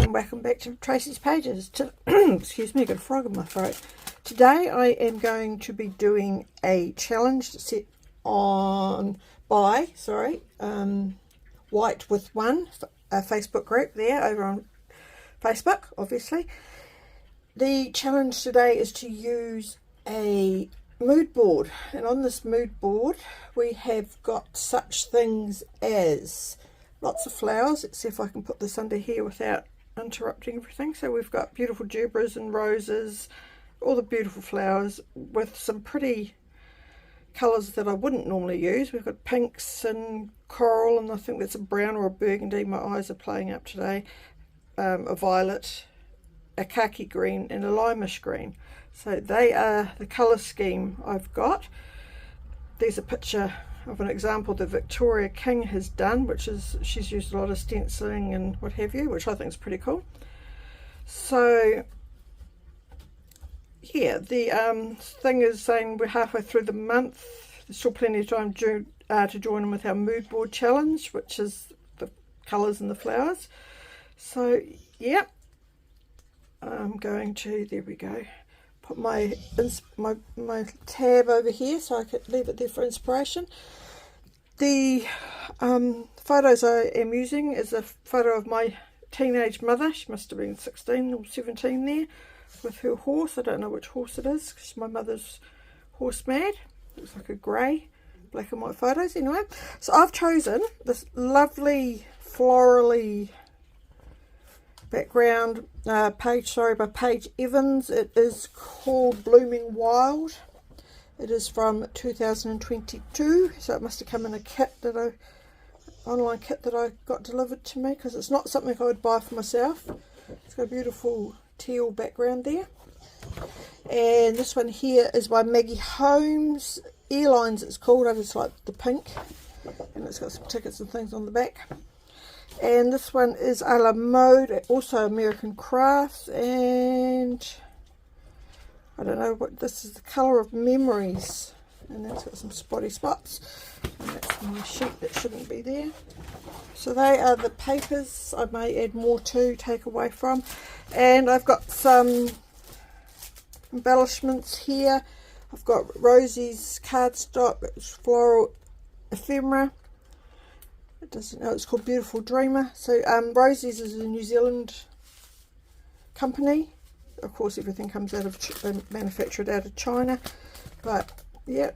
and welcome back to Tracy's Pages. Excuse me, I got a frog in my throat. Today I am going to be doing a challenge set on White with One, a Facebook group there over on Facebook, obviously. The challenge today is to use a mood board, and on this mood board we have got such things as lots of flowers. Let's see if I can put this under here without interrupting everything. So we've got beautiful tuberose and roses, all the beautiful flowers with some pretty colours that I wouldn't normally use. We've got pinks and coral, and I think that's a brown or a burgundy. My eyes are playing up today. A violet, a khaki green and a limeish green. So they are the colour scheme I've got. There's a picture of an example that Victoria King has done, which is, she's used a lot of stenciling and what have you, which I think is pretty cool. So yeah, the thing is saying we're halfway through the month. There's still plenty of time to join in with our mood board challenge, which is the colours and the flowers. So yeah, I'm going to, there we go, put my tab over here so I could leave it there for inspiration. The photos I am using is a photo of my teenage mother. She must have been 16 or 17 there, with her horse. I don't know which horse it is because my mother's horse mad. Looks like a grey, black and white photos. Anyway, so I've chosen this lovely florally background page, by Paige Evans. It is called Blooming Wild. It is from 2022, so it must have come in a kit that online kit that I got delivered to me, because it's not something I would buy for myself. It's got a beautiful teal background there. And this one here is by Maggie Holmes. Airlines it's called. I just like the pink, and it's got some tickets and things on the back. And this one is a la mode, also American Crafts, and I don't know what this is, the colour of memories, and that's got some spotty spots, and that's my sheet that shouldn't be there. So they are the papers. I may add more to, take away from, and I've got some embellishments here. I've got Rosie's cardstock, it's floral ephemera. It doesn't know, it's called Beautiful Dreamer. So Rosie's is a New Zealand company. Of course everything comes out of manufactured out of China, but yeah,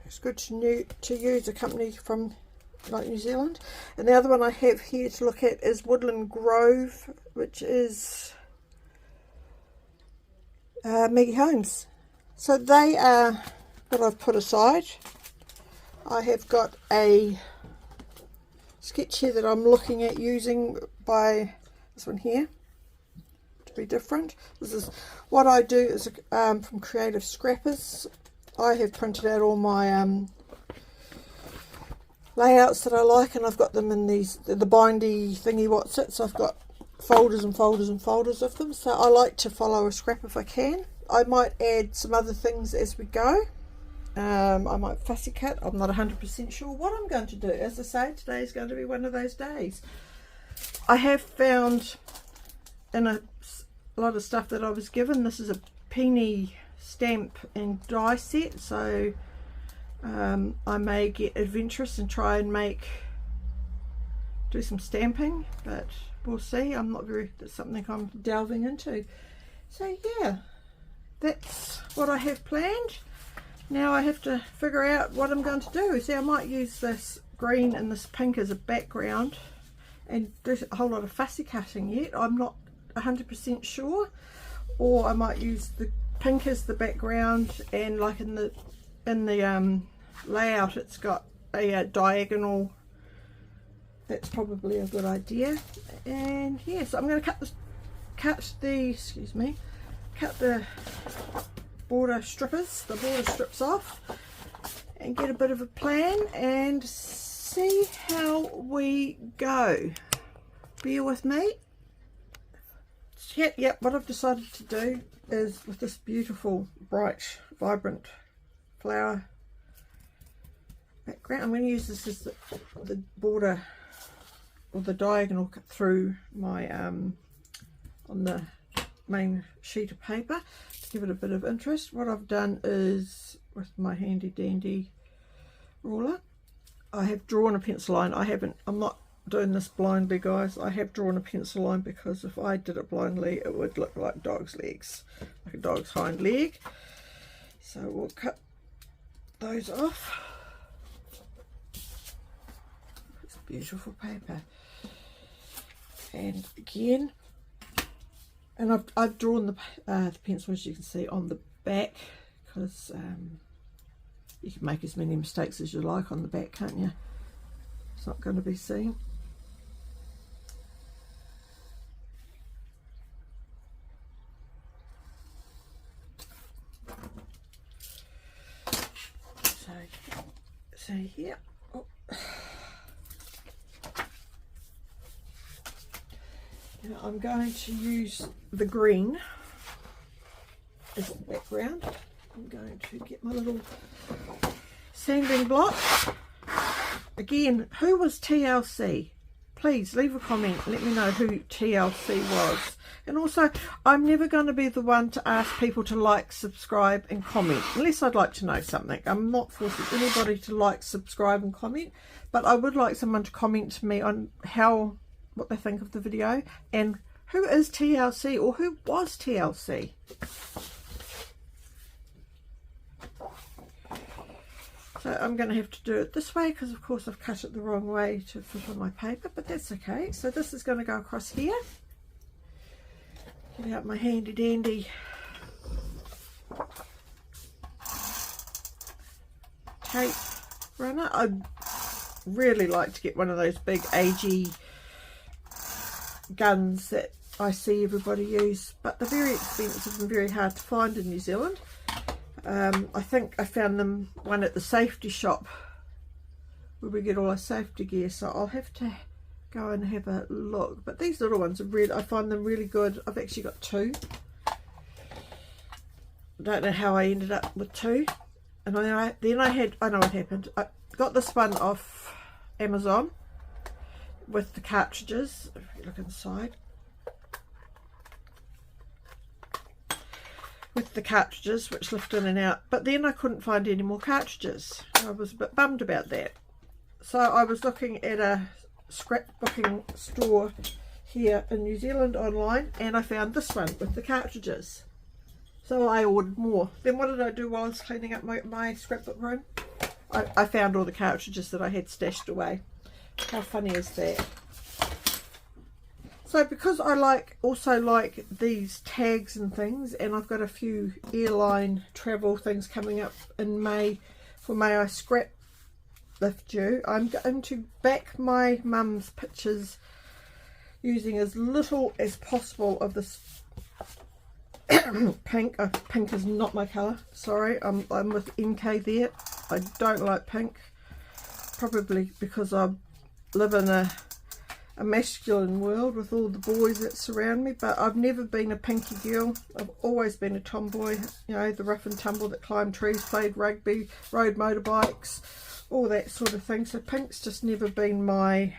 it's good to use a company from like New Zealand. And the other one I have here to look at is Woodland Grove, which is Maggie Holmes. So they are what I've put aside. I have got a sketch here that I'm looking at using by this one here to be different. This is what I do is from Creative Scrappers. I have printed out all my layouts that I like, and I've got them in these the bindy thingy what's it, so I've got folders and folders and folders of them. So I like to follow a scrap if I can. I might add some other things as we go. I might fussy cut. I'm not 100% sure what I'm going to do. As I say, today is going to be one of those days. I have found in a lot of stuff that I was given, this is a penny stamp and die set, so I may get adventurous and try and do some stamping, but we'll see. That's something I'm delving into. So yeah, that's what I have planned. Now I have to figure out what I'm going to do. See, I might use this green and this pink as a background and do a whole lot of fussy cutting yet. I'm not 100% sure. Or I might use the pink as the background, and like in the layout it's got a diagonal. That's probably a good idea. And yeah, so I'm going to cut the border strips off and get a bit of a plan and see how we go. Bear with me. Yep, what I've decided to do is, with this beautiful bright vibrant flower background, I'm going to use this as the border or the diagonal through my on the main sheet of paper to give it a bit of interest. What I've done is, with my handy dandy ruler, I have drawn a pencil line. I'm not doing this blindly, guys. I have drawn a pencil line because if I did it blindly it would look like dog's legs, like a dog's hind leg. So we'll cut those off. It's beautiful paper. And again, and I've drawn the pencil, as you can see, on the back, because you can make as many mistakes as you like on the back, can't you? It's not going to be seen. So here, oh. Now I'm going to use the green as the background. I'm going to get my little sanding block. Again, who was TLC? Please leave a comment, let me know who TLC was. And also, I'm never going to be the one to ask people to like, subscribe and comment, unless I'd like to know something. I'm not forcing anybody to like, subscribe and comment, but I would like someone to comment to me on what they think of the video, and who is TLC, or who was TLC. So I'm going to have to do it this way because of course I've cut it the wrong way to fit on my paper, but that's okay. So this is going to go across here. Get out my handy dandy tape runner. I'd really like to get one of those big AG guns that I see everybody use, but they're very expensive and very hard to find in New Zealand. I think I found one at the safety shop where we get all our safety gear, so I'll have to go and have a look. But these little ones are really, I find them really good. I've actually got two. I don't know how I ended up with two. And then I know what happened. I got this one off Amazon with the cartridges. If you look inside, with the cartridges which lift in and out, but then I couldn't find any more cartridges. I was a bit bummed about that. So I was looking at a scrapbooking store here in New Zealand online, and I found this one with the cartridges. So I ordered more. Then what did I do while I was cleaning up my scrapbook room? I found all the cartridges that I had stashed away. How funny is that? So because I also like these tags and things, and I've got a few airline travel things coming up in May for May I Scrap Lift You, I'm going to back my mum's pictures using as little as possible of this pink. Pink is not my colour, sorry, I'm with MK there. I don't like pink, probably because I live in a masculine world with all the boys that surround me, but I've never been a pinky girl. I've always been a tomboy, you know, the rough and tumble that climbed trees, played rugby, rode motorbikes, all that sort of thing. So pink's just never been my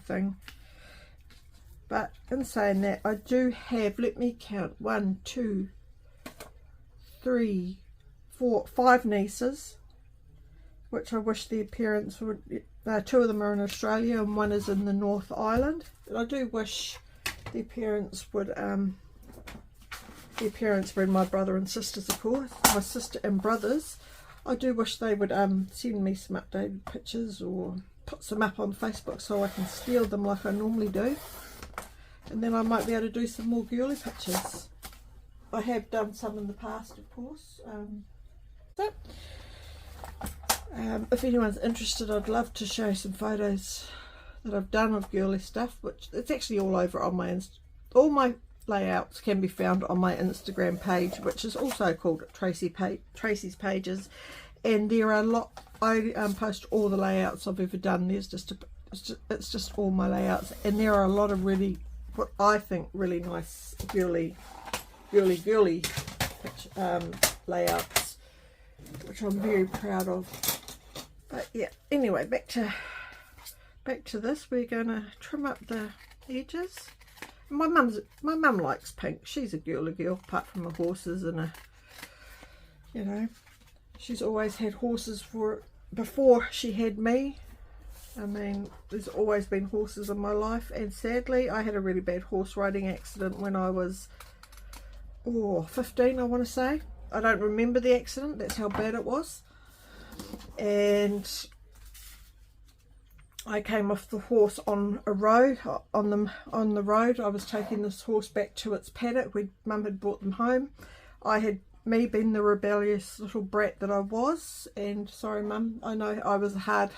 thing. But in saying that, I do have, let me count, 1, 2, 3, 4, 5 nieces, which I wish their parents would, 2 of them are in Australia and 1 is in the North Island. And I do wish their parents would, their parents being my brother and sisters, of course, my sister and brothers, I do wish they would send me some updated pictures or put some up on Facebook so I can steal them like I normally do. And then I might be able to do some more girly pictures. I have done some in the past, of course. If anyone's interested, I'd love to show some photos that I've done of girly stuff, which it's actually all over on my all my layouts can be found on my Instagram page, which is also called Tracy's Pages, and there are a lot. I post all the layouts I've ever done. There's it's just all my layouts, and there are a lot of really, what I think, really nice girly layouts, which I'm very proud of. But yeah, anyway, back to back to this. We're going to trim up the edges. My mum likes pink. She's a girly girl, apart from the horses and you know, she's always had horses before she had me. I mean, there's always been horses in my life, and sadly I had a really bad horse riding accident when I was 15, I want to say. I don't remember the accident, that's how bad it was. And I came off the horse on a road, on the road. I was taking this horse back to its paddock. Mum had brought them home. Me being the rebellious little brat that I was, and sorry Mum, I know I was hard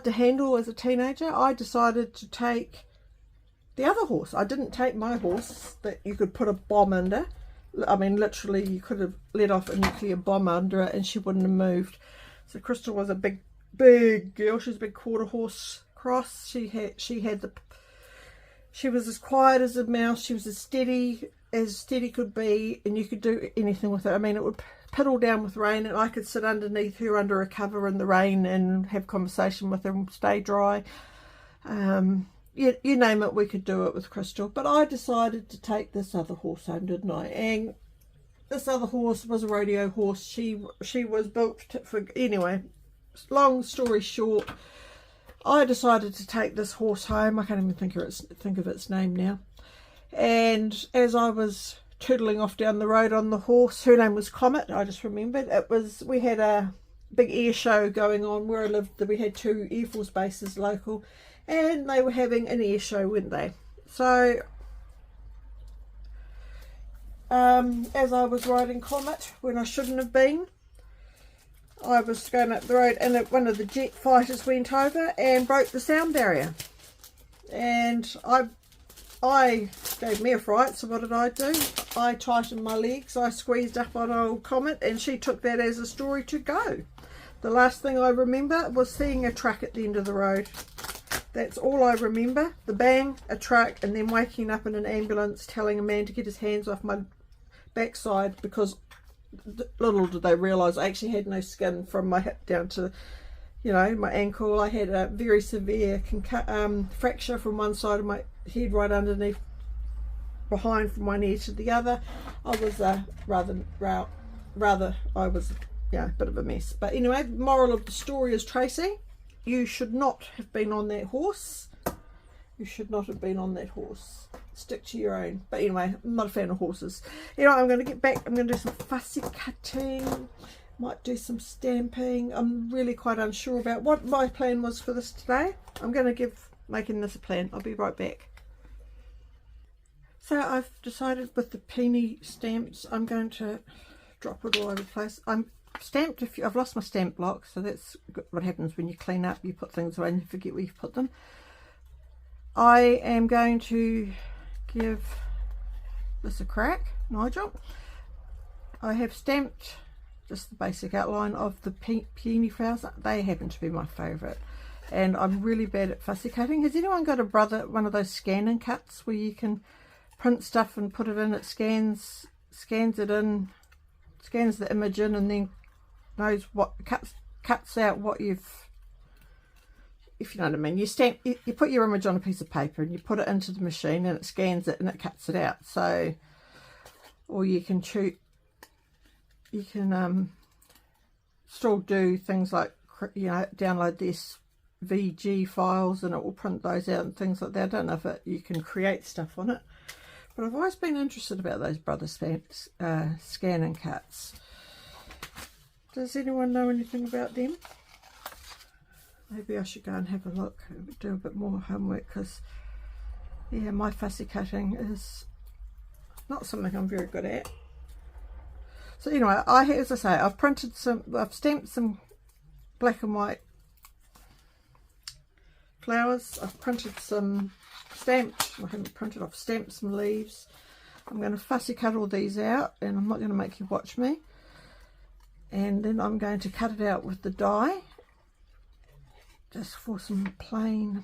to handle as a teenager, I decided to take the other horse. I didn't take my horse that you could put a bomb under. I mean, literally you could have let off a nuclear bomb under it and she wouldn't have moved. So Crystal was a big girl. She was a big quarter horse cross. She was as quiet as a mouse. She was as steady could be, and you could do anything with it. I mean, it would piddle down with rain and I could sit underneath her under a cover in the rain and have conversation with her and stay dry. You name it, we could do it with Crystal. But I decided to take this other horse home, didn't I? And this other horse was a rodeo horse. She was built for, anyway, long story short, I decided to take this horse home. I can't even think of its name now. And as I was tootling off down the road on the horse, her name was Comet, I just remembered. We had a big air show going on where I lived. We had 2 Air Force bases local, and they were having an air show, weren't they? So as I was riding Comet when I shouldn't have been, I was going up the road and one of the jet fighters went over and broke the sound barrier, and I gave me a fright. So what did I do? I tightened my legs, I squeezed up on old Comet, and she took that as a story to go. The last thing I remember was seeing a truck at the end of the road. That's all I remember. The bang, a truck, and then waking up in an ambulance telling a man to get his hands off my backside, because little did they realise I actually had no skin from my hip down to, you know, my ankle. I had a very severe fracture from one side of my head right underneath, behind, from one ear to the other. I was a bit of a mess. But anyway, the moral of the story is, Tracy, you should not have been on that horse. You should not have been on that horse. Stick to your own. But anyway, I'm not a fan of horses. You know, I'm going to get back. I'm going to do some fussy cutting. Might do some stamping. I'm really quite unsure about what my plan was for this today. I'm going to making this a plan. I'll be right back. So I've decided with the penny stamps, I'm going to drop it all over the place. I've lost my stamp block, so that's what happens when you clean up. You put things away and you forget where you put them. I am going to give this a crack, Nigel. I have stamped just the basic outline of the peony flowers. They happen to be my favourite, and I'm really bad at fussy cutting. Has anyone got one of those scan and cuts where you can print stuff and put it in? It scans it in, scans the image in, and then knows what cuts out what you've, if you know what I mean. You put your image on a piece of paper and you put it into the machine and it scans it and it cuts it out. So, or you can still do things like, you know, download this VG files and it will print those out and things like that. I don't know if you can create stuff on it, but I've always been interested about those Brothers Stamps scan and cuts. Does anyone know anything about them? Maybe I should go and have a look, do a bit more homework, because yeah, my fussy cutting is not something I'm very good at. So anyway, as I say, I've stamped some black and white flowers. I've stamped some leaves. I'm going to fussy cut all these out, and I'm not going to make you watch me. And then I'm going to cut it out with the die, just for some plain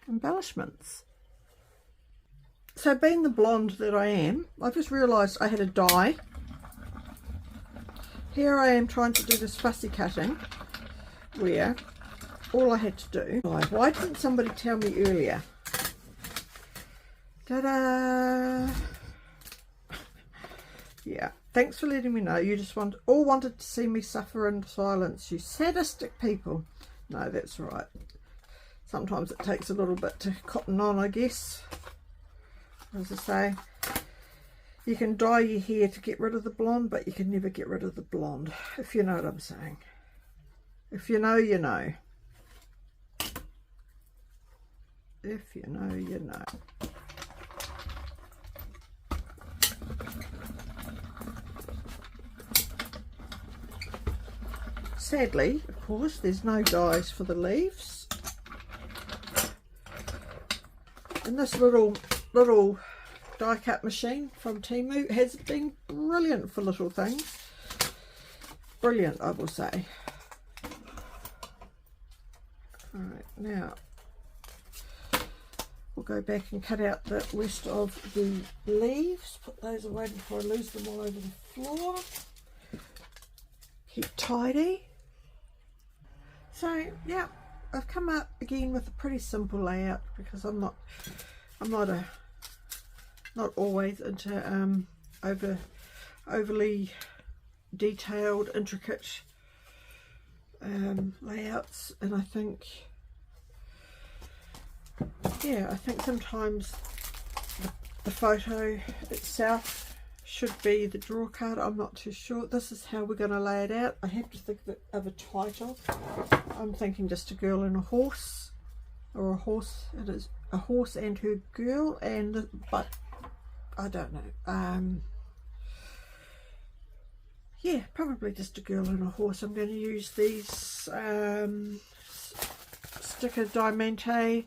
embellishments. So being the blonde that I am, I just realised I had a die. Here I am trying to do this fussy cutting where all I had to do. Why didn't somebody tell me earlier? Ta-da! Yeah, thanks for letting me know. You just all wanted to see me suffer in silence, you sadistic people. No, that's right. Sometimes it takes a little bit to cotton on, I guess. As I say, you can dye your hair to get rid of the blonde, but you can never get rid of the blonde, if you know what I'm saying. If you know, you know. If you know, you know. Sadly, of course, there's no dyes for the leaves. And this little die cut machine from Temu has been brilliant for little things. Brilliant, I will say. Alright, now we'll go back and cut out the rest of the leaves. Put those away before I lose them all over the floor. Keep tidy. So yeah, I've come up again with a pretty simple layout because I'm not always into overly detailed, intricate layouts, and I think sometimes the photo itself should be the draw card. I'm not too sure. This is how we're going to lay it out. I have to think of a title. I'm thinking just a girl and a horse, or a horse. It is a horse and her girl, but I don't know. Yeah, probably just a girl and a horse. I'm going to use these sticker Diamante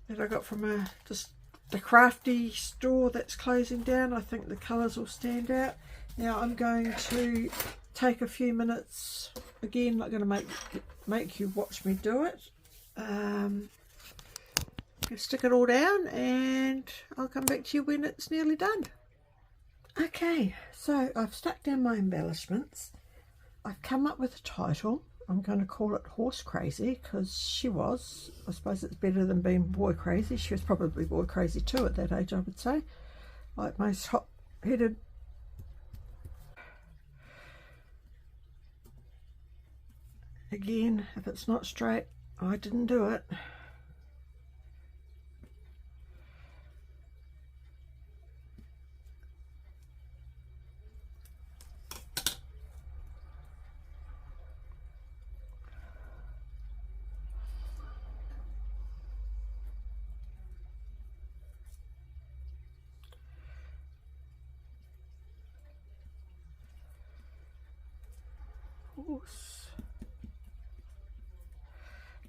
that I got from just the crafty store that's closing down. I think the colours will stand out. Now I'm going to take a few minutes, again not going to make you watch me do it. Stick it all down and I'll come back to you when it's nearly done. Okay, so I've stuck down my embellishments. I've come up with a title. I'm going to call it Horse Crazy because she was. I suppose it's better than being boy crazy. She was probably boy crazy too at that age, I would say. Like most hot-headed. Again, if it's not straight, I didn't do it.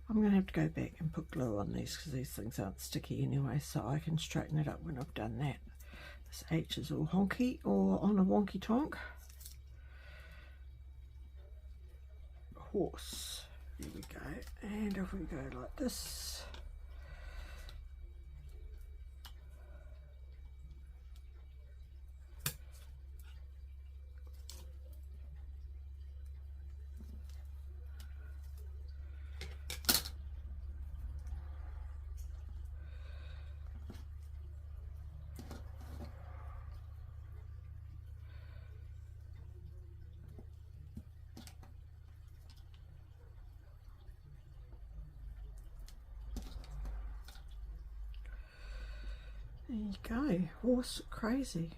I'm going to have to go back and put glue on these because these things aren't sticky anyway, so I can straighten it up when I've done that. This H is all honky or on a wonky tonk. Horse. There we go. And if we go like this. There you go, Horse Crazy.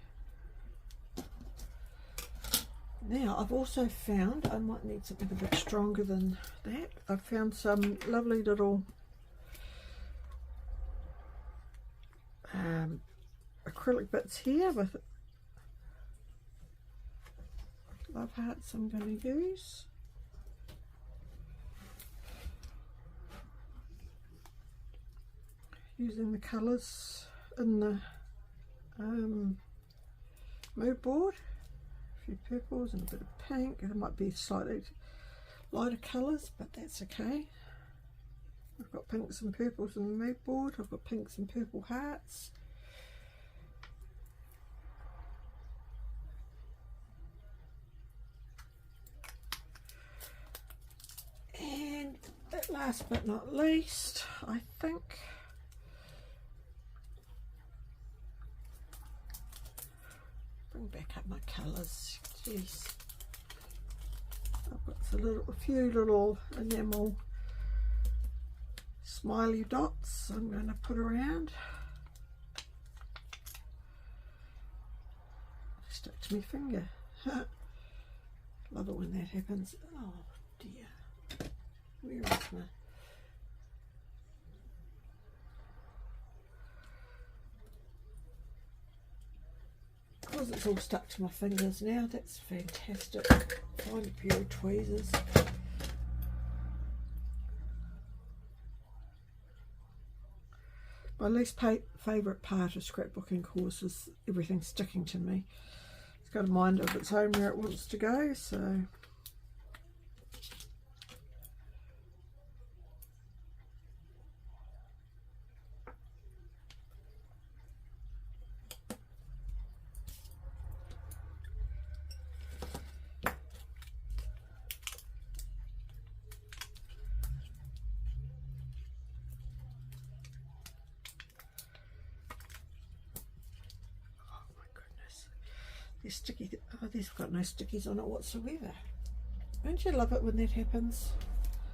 Now I've also found, I might need something a bit stronger than that, I've found some lovely little acrylic bits here with love hearts I'm going to use. Using the colours in the mood board, a few purples and a bit of pink. There might be slightly lighter colours, but that's okay. I've got pinks and purples in the mood board. I've got pinks and purple hearts. And it last but not least, I think, bring back up my colours. Jeez, I've got a few little enamel smiley dots I'm going to put around. Stuck to my finger. Love it when that happens. Oh dear. Where is my... Because it's all stuck to my fingers now, that's fantastic. Find a pair of tweezers. My least favourite part of scrapbooking course is everything sticking to me. It's got a mind of its own where it wants to go, so... These sticky, oh, these have got no stickies on it whatsoever. Don't you love it when that happens?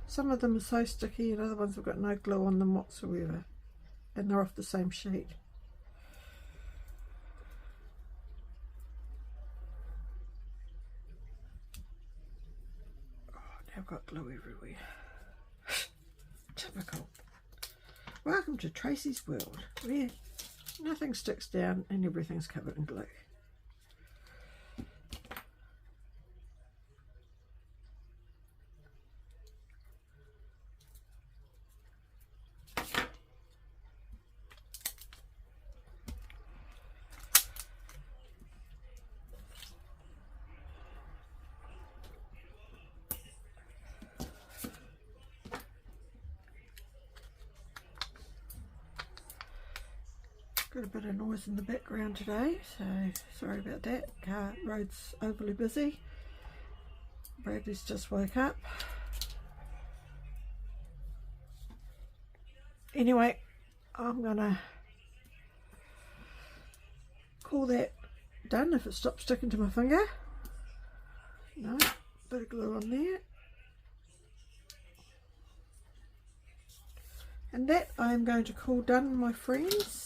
Some of them are so sticky and other ones have got no glue on them whatsoever. And they're off the same sheet. Oh, now I've got glue everywhere. Typical. Welcome to Tracy's world, where nothing sticks down and everything's covered in glue. Got a bit of noise in the background today, so sorry about that. Road's overly busy. Bradley's just woke up. Anyway, I'm gonna call that done if it stops sticking to my finger. No, bit of glue on there. And that I'm going to call done, my friends.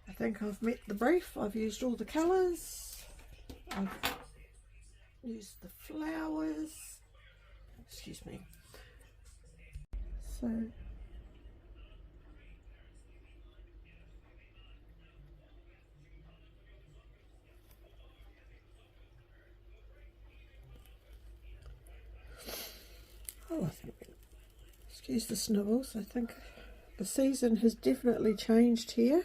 I think I've met the brief. I've used all the colours. I've used the flowers. Excuse me. So I think, excuse the snivels, I think the season has definitely changed here.